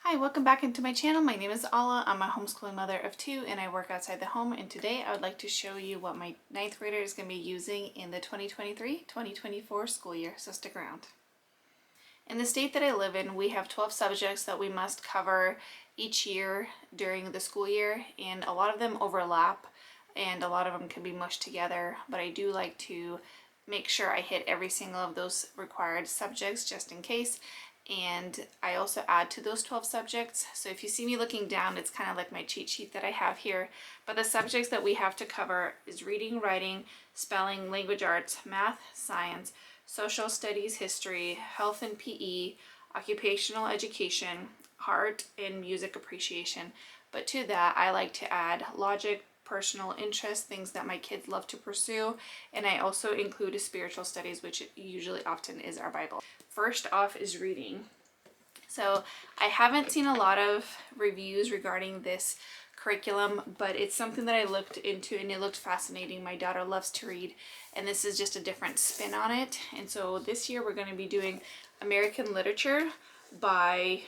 Hi, welcome back into my channel. My name is Alla. I'm a homeschooling mother of two and I work outside the home, and today I would like to show you what my ninth grader is going to be using in the 2023-2024 school year, so stick around. In the state that I live in, we have 12 subjects that we must cover each year during the school year, and a lot of them overlap and a lot of them can be mushed together, but I do like to make sure I hit every single of those required subjects just in case. And I also add to those 12 subjects. So if you see me looking down, it's kind of like my cheat sheet that I have here. But the subjects that we have to cover is reading, writing, spelling, language arts, math, science, social studies, history, health and PE, occupational education, art, and music appreciation. But to that, I like to add logic, personal interest, things that my kids love to pursue, and I also include spiritual studies, which usually often is our Bible. First off is reading. So I haven't seen a lot of reviews regarding this curriculum, but it's something that I looked into and it looked fascinating. My daughter loves to read, and this is just a different spin on it. And so this year we're going to be doing American literature by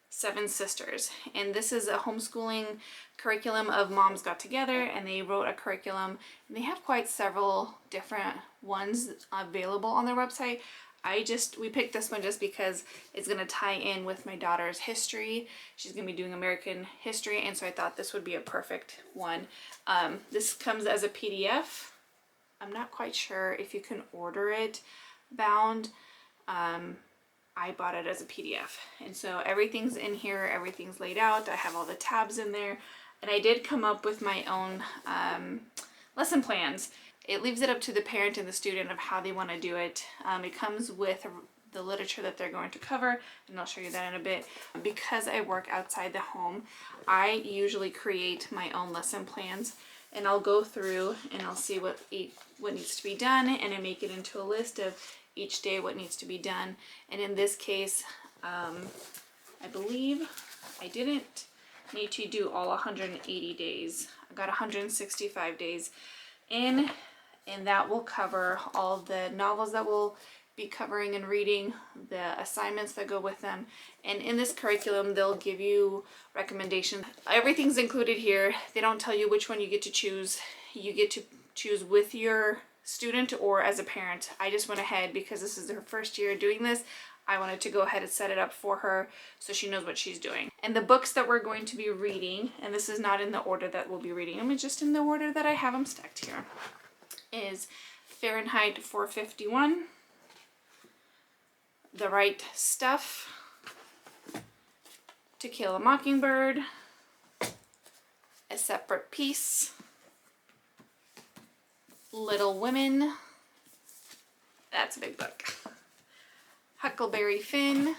Seven Sisters, and this is a homeschooling curriculum of moms got together and they wrote a curriculum, and they have quite several different ones available on their website. We picked this one just because it's going to tie in with my daughter's history. She's going to be doing American history, and so I thought this would be a perfect one. This comes as a PDF. I'm not quite sure if you can order it bound. I bought it as a PDF, and so everything's in here, everything's laid out. I have all the tabs in there, and I did come up with my own lesson plans. It leaves it up to the parent and the student of how they want to do it. It comes with the literature that they're going to cover, and I'll show you that in a bit. Because I work outside the home, I usually create my own lesson plans, and I'll go through and I'll see what needs to be done, and I make it into a list of each day what needs to be done. And in this case, I believe I didn't need to do all 180 days. I got 165 days in, and that will cover all the novels that we'll be covering and reading, the assignments that go with them. And in this curriculum, they'll give you recommendations. Everything's included here. They don't tell you which one you get to choose. You get to choose with your student or as a parent. I just went ahead because this is her first year doing this. I wanted to go ahead and set it up for her so she knows what she's doing. And the books that we're going to be reading, and this is not in the order that we'll be reading them, it's just in the order that I have them stacked here, is Fahrenheit 451, The Right Stuff, To Kill a Mockingbird, A Separate Peace, Little Women, that's a big book, Huckleberry Finn,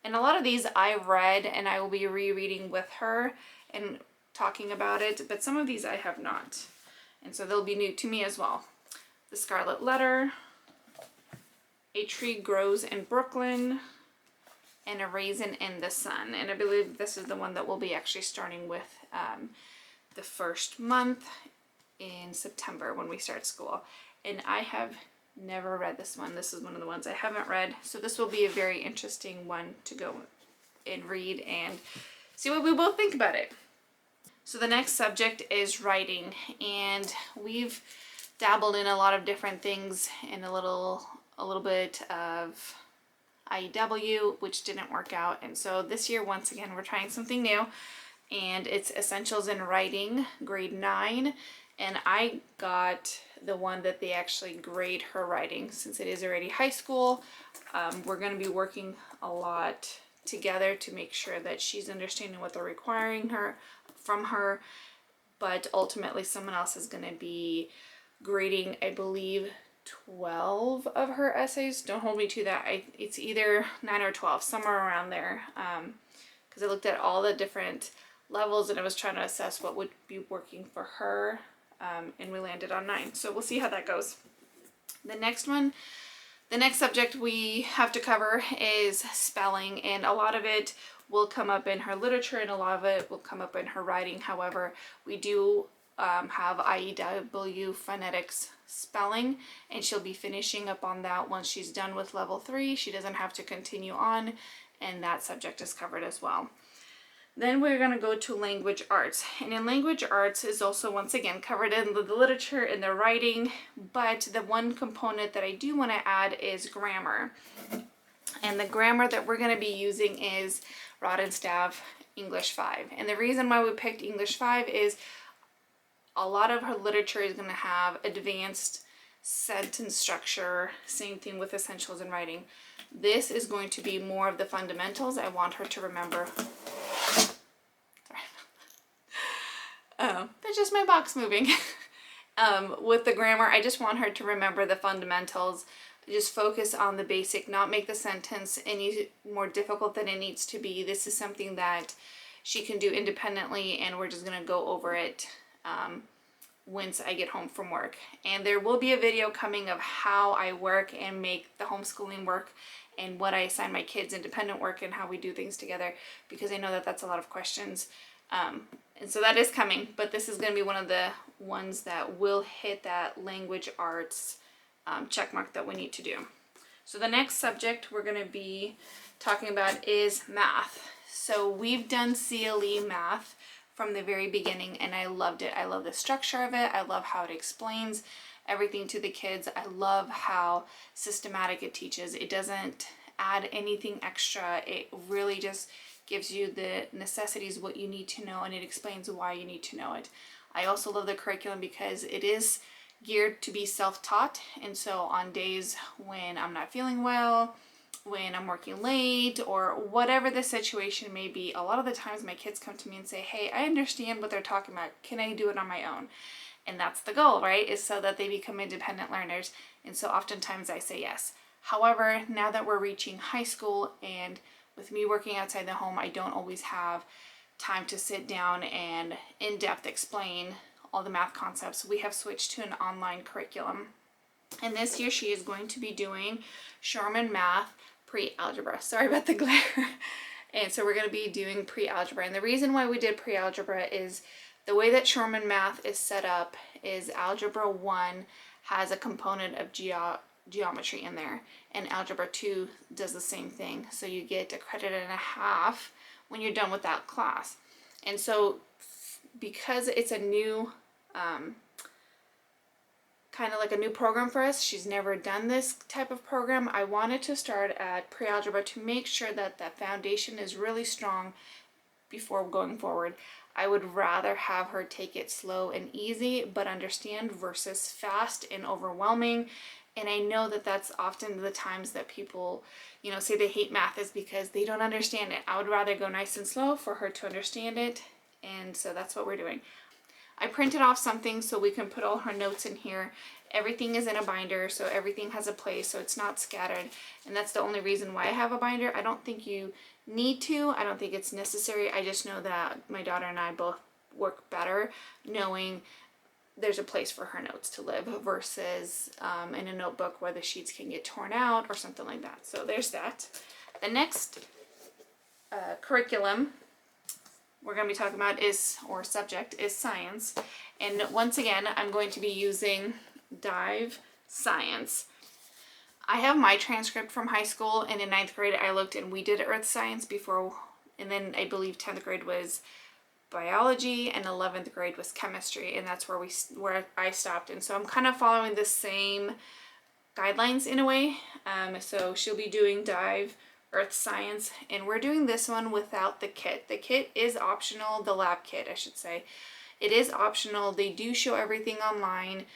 and a lot of these I read and I will be rereading with her and talking about it, but some of these I have not, and so they'll be new to me as well. The Scarlet Letter, A Tree Grows in Brooklyn, and A Raisin in the Sun. And I believe this is the one that we'll be actually starting with the first month in September when we start school. And I have never read this one. This is one of the ones I haven't read, so this will be a very interesting one to go and read and see what we both think about it. So the next subject is writing, and we've dabbled in a lot of different things and a little bit of IEW, which didn't work out. And so this year, once again, we're trying something new, and it's Essentials in Writing, grade 9. And I got the one that they actually grade her writing. Since it is already high school, we're going to be working a lot together to make sure that she's understanding what they're requiring from her. But ultimately, someone else is going to be grading, I believe, 12 of her essays. Don't hold me to that. It's either 9 or 12, somewhere around there. Because I looked at all the different levels and I was trying to assess what would be working for her. And we landed on 9. So we'll see how that goes. The next subject we have to cover is spelling, and a lot of it will come up in her literature and a lot of it will come up in her writing. However, we do have IEW phonetics spelling, and she'll be finishing up on that once she's done with level 3. She doesn't have to continue on, and that subject is covered as well. Then we're going to go to language arts, and in language arts is also once again covered in the literature and the writing, but the one component that I do want to add is grammar. And the grammar that we're going to be using is Rod and Staff English 5. And the reason why we picked English 5 is a lot of her literature is going to have advanced sentence structure, same thing with essentials in writing. This is going to be more of the fundamentals. I want her to remember. Sorry. That's just my box moving. With the grammar, I just want her to remember the fundamentals. Just focus on the basic, not make the sentence any more difficult than it needs to be. This is something that she can do independently, and we're just going to go over it once I get home from work. And there will be a video coming of how I work and make the homeschooling work, and what I assign my kids independent work, and how we do things together, because I know that that's a lot of questions. And so that is coming, but this is going to be one of the ones that will hit that language arts check mark that we need to do. So the next subject we're going to be talking about is math. So we've done CLE math from the very beginning, and I loved it. I love the structure of it. I love how it explains everything to the kids. I love how systematic it teaches. It doesn't add anything extra. It really just gives you the necessities, what you need to know, and it explains why you need to know it. I also love the curriculum because it is geared to be self-taught, and so on days when I'm not feeling well, when I'm working late, or whatever the situation may be, a lot of the times my kids come to me and say, hey, I understand what they're talking about. Can I do it on my own? And that's the goal, right? Is so that they become independent learners. And so oftentimes I say yes. However, now that we're reaching high school, and with me working outside the home, I don't always have time to sit down and in-depth explain all the math concepts. We have switched to an online curriculum. And this year she is going to be doing Sherman Math Pre-Algebra. Sorry about the glare. And so we're going to be doing pre-algebra. And the reason why we did pre-algebra is the way that Sherman Math is set up is Algebra 1 has a component of geometry in there, and Algebra 2 does the same thing. So you get a credit and a half when you're done with that class. And so because it's a new kind of like a new program for us, she's never done this type of program, I wanted to start at pre-algebra to make sure that that foundation is really strong before going forward. I would rather have her take it slow and easy but understand versus fast and overwhelming. And I know that that's often the times that people, you know, say they hate math is because they don't understand it. I would rather go nice and slow for her to understand it, and so that's what we're doing. I printed off something so we can put all her notes in here. Everything is in a binder, so everything has a place, so it's not scattered. And that's the only reason why I have a binder. I don't think you need to. I don't think it's necessary. I just know that my daughter and I both work better knowing there's a place for her notes to live versus in a notebook where the sheets can get torn out or something like that. So there's that. The next curriculum we're going to be talking about or subject is science. And once again, I'm going to be using Dive Science. I have my transcript from high school, and in 9th grade I looked and we did earth science before, and then I believe 10th grade was biology and 11th grade was chemistry, and that's where I stopped. And so I'm kind of following the same guidelines in a way. So she'll be doing Dive Earth Science, and we're doing this one without the kit. The kit is optional, the lab kit I should say. It is optional. They do show everything online,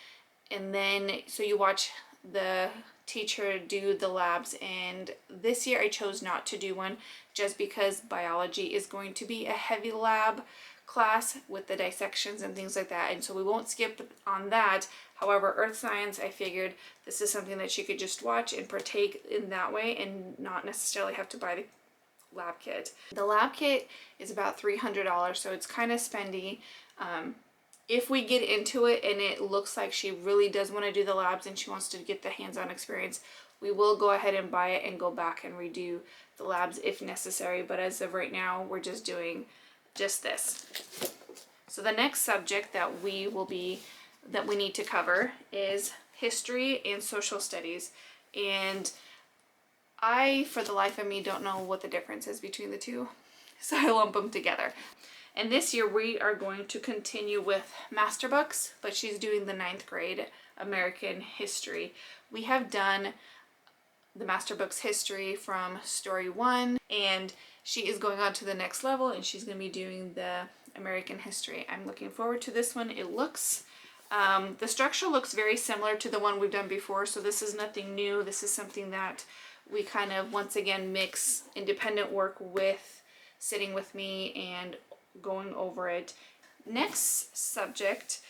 and then so you watch the teacher do the labs. And this year I chose not to do one just because biology is going to be a heavy lab class with the dissections and things like that, and so we won't skip on that. However, earth science, I figured this is something that she could just watch and partake in that way and not necessarily have to buy the lab kit. The lab kit is about $300, so it's kind of spendy. If we get into it and it looks like she really does want to do the labs and she wants to get the hands-on experience, we will go ahead and buy it and go back and redo the labs if necessary. But as of right now, we're just doing just this. So the next subject that we need to cover is history and social studies. And I, for the life of me, don't know what the difference is between the two, so I lump them together. And this year we are going to continue with master books, but she's doing the 9th grade American history. We have done the master books history from story 1, and she is going on to the next level, and she's going to be doing the American history. I'm looking forward to this one. It looks, the structure looks very similar to the one we've done before, so this is nothing new. This is something that we kind of once again mix independent work with sitting with me and going over it. Next subject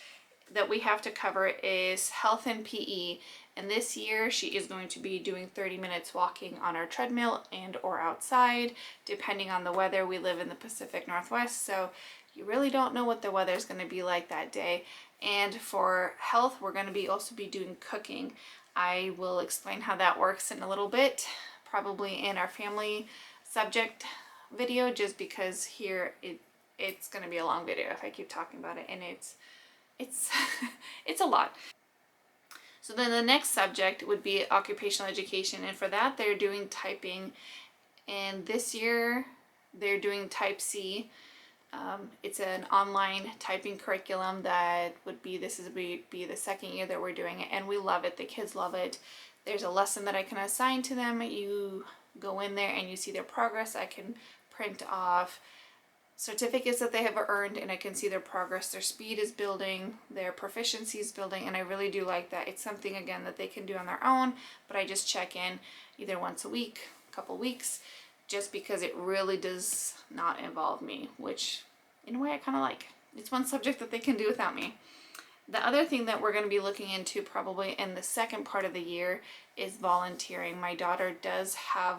that we have to cover is health and PE, and this year she is going to be doing 30 minutes walking on our treadmill and or outside depending on the weather. We live in the Pacific Northwest, so you really don't know what the weather is going to be like that day. And for health, we're going to be also be doing cooking. I will explain how that works in a little bit, probably in our family subject video, just because here it's going to be a long video if I keep talking about it, and it's it's a lot. So then the next subject would be occupational education, and for that they're doing typing, and this year they're doing type C. It's an online typing curriculum that would be, this is be the 2nd year that we're doing it, and we love it. The kids love it. There's a lesson that I can assign to them. You go in there and you see their progress. I can print off certificates that they have earned, and I can see their progress. Their speed is building, their proficiency is building, and I really do like that. It's something, again, that they can do on their own, but I just check in either once a week, a couple weeks, just because it really does not involve me, which in a way I kind of like. It's one subject that they can do without me. The other thing that we're going to be looking into probably in the second part of the year is volunteering. My daughter does have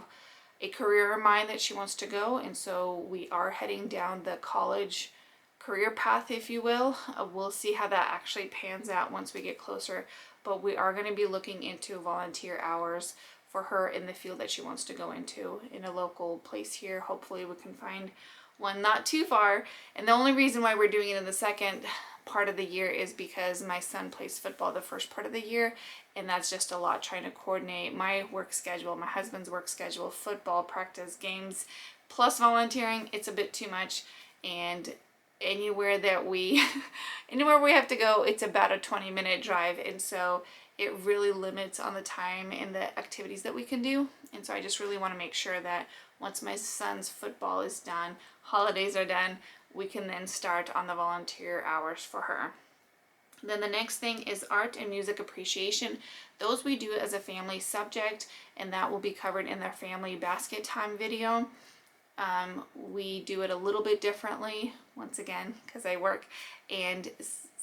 a career in mind that she wants to go, and so we are heading down the college career path, if you will. We'll see how that actually pans out once we get closer, but we are going to be looking into volunteer hours for her in the field that she wants to go into in a local place here. Hopefully we can find one not too far, and the only reason why we're doing it in the second part of the year is because my son plays football the first part of the year, and that's just a lot trying to coordinate my work schedule, my husband's work schedule, football practice, games, plus volunteering. It's a bit too much, and anywhere we have to go, it's about a 20-minute drive, and so it really limits on the time and the activities that we can do. And so I just really want to make sure that once my son's football is done, holidays are done, we can then start on the volunteer hours for her. Then the next thing is art and music appreciation. Those we do as a family subject, and that will be covered in their family basket time video. We do it a little bit differently, once again, because I work, and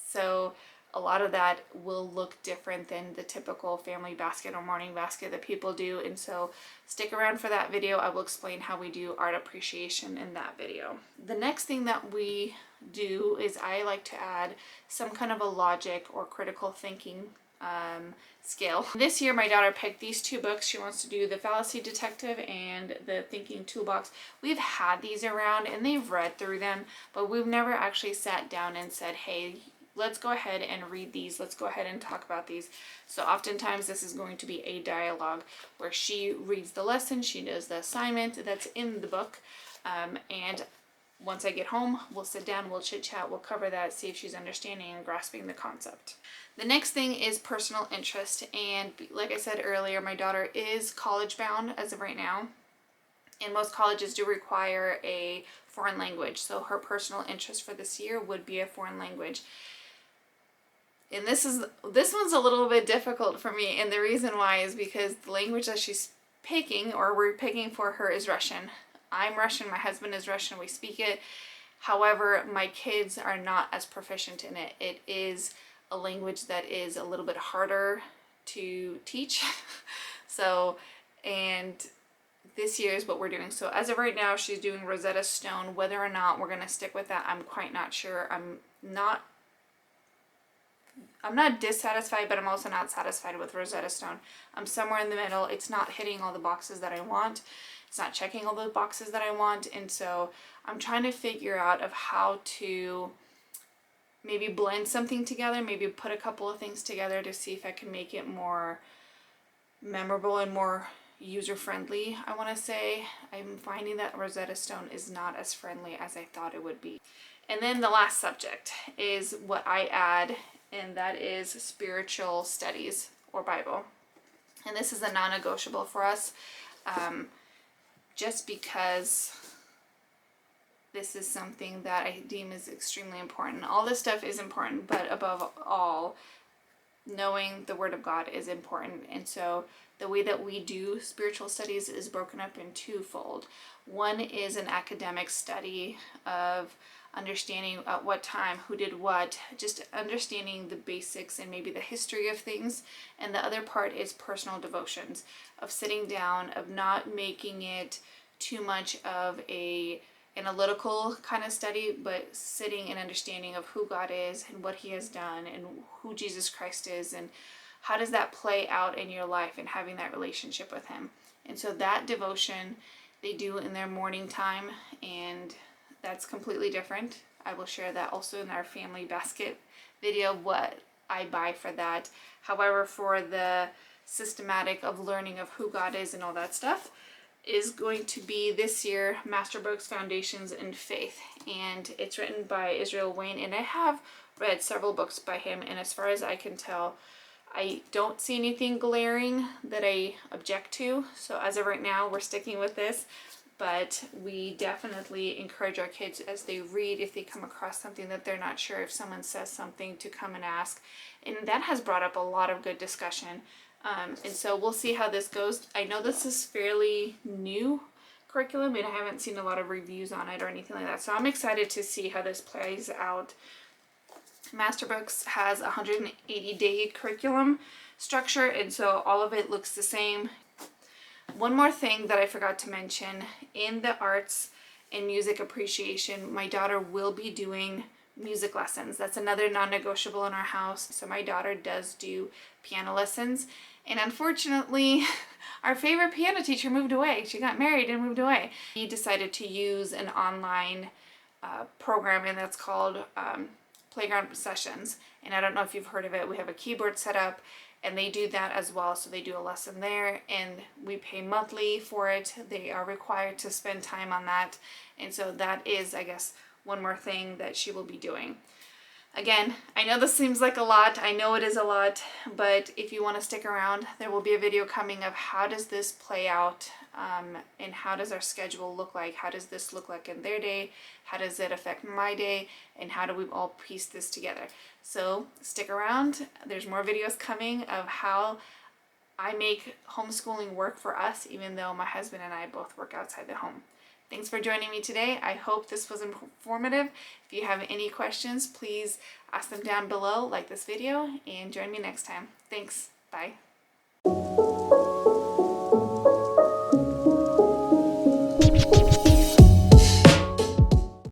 so a lot of that will look different than the typical family basket or morning basket that people do, and so stick around for that video. I will explain how we do art appreciation in that video. The next thing that we do is I like to add some kind of a logic or critical thinking skill. This year my daughter picked these 2 books. She wants to do the Fallacy Detective and the Thinking Toolbox. We've had these around and they've read through them, but we've never actually sat down and said, hey, let's go ahead and read these. Let's go ahead and talk about these. So oftentimes this is going to be a dialogue where she reads the lesson, she does the assignment that's in the book, and once I get home, we'll sit down, we'll chit chat, we'll cover that, see if she's understanding and grasping the concept. The next thing is personal interest, and like I said earlier, my daughter is college bound as of right now, and most colleges do require a foreign language, so her personal interest for this year would be a foreign language. And this one's a little bit difficult for me, and the reason why is because the language that she's picking, or we're picking for her, is Russian. I'm Russian, my husband is Russian, we speak it. However, my kids are not as proficient in it. It is a language that is a little bit harder to teach. So, and this year is what we're doing. So as of right now, she's doing Rosetta Stone. Whether or not we're going to stick with that, I'm quite not sure. I'm not dissatisfied, but I'm also not satisfied with Rosetta Stone. I'm somewhere in the middle. It's not hitting all the boxes that I want. It's not checking all the boxes that I want. And so I'm trying to figure out of how to maybe blend something together, maybe put a couple of things together to see if I can make it more memorable and more user-friendly, I want to say. I'm finding that Rosetta Stone is not as friendly as I thought it would be. And then the last subject is what I add, and that is spiritual studies or Bible. And this is a non-negotiable for us, just because this is something that I deem is extremely important. All this stuff is important, but above all, knowing the Word of God is important. And so the way that we do spiritual studies is broken up in twofold. One is an academic study of understanding at what time, who did what, just understanding the basics and maybe the history of things. And the other part is personal devotions, of sitting down, of not making it too much of a analytical kind of study, but sitting and understanding of who God is and what He has done and who Jesus Christ is and how does that play out in your life and having that relationship with Him. And so that devotion they do in their morning time, and that's completely different. I will share that also in our family basket video, what I buy for that. However, for the systematic of learning of who God is and all that stuff, is going to be this year Master Books Foundations in Faith, and it's written by Israel Wayne, and I have read several books by him, and as far as I can tell, I don't see anything glaring that I object to. So as of right now, we're sticking with this, but we definitely encourage our kids as they read, if they come across something that they're not sure, if someone says something, to come and ask, and that has brought up a lot of good discussion. And so we'll see how this goes. I know this is fairly new curriculum, and I haven't seen a lot of reviews on it or anything like that. So I'm excited to see how this plays out. Master Books has a 180-day curriculum structure, and so all of it looks the same. One more thing that I forgot to mention, in the arts and music appreciation, my daughter will be doing music lessons. That's another non-negotiable in our house. So my daughter does do piano lessons, and unfortunately our favorite piano teacher moved away. She got married and moved away. He decided to use an online program, and that's called Playground Sessions, and I don't know if you've heard of it. We have a keyboard set up, and they do that as well. So they do a lesson there, and we pay monthly for it. They are required to spend time on that, and so that is, I guess, one more thing that she will be doing. Again, I know this seems like a lot. I know it is a lot, but if you want to stick around, there will be a video coming of how does this play out, and how does our schedule look like? How does this look like in their day? How does it affect my day? And how do we all piece this together? So stick around. There's more videos coming of how I make homeschooling work for us, even though my husband and I both work outside the home. Thanks for joining me today. I hope this was informative. If you have any questions, please ask them down below, like this video, and join me next time. Thanks. Bye.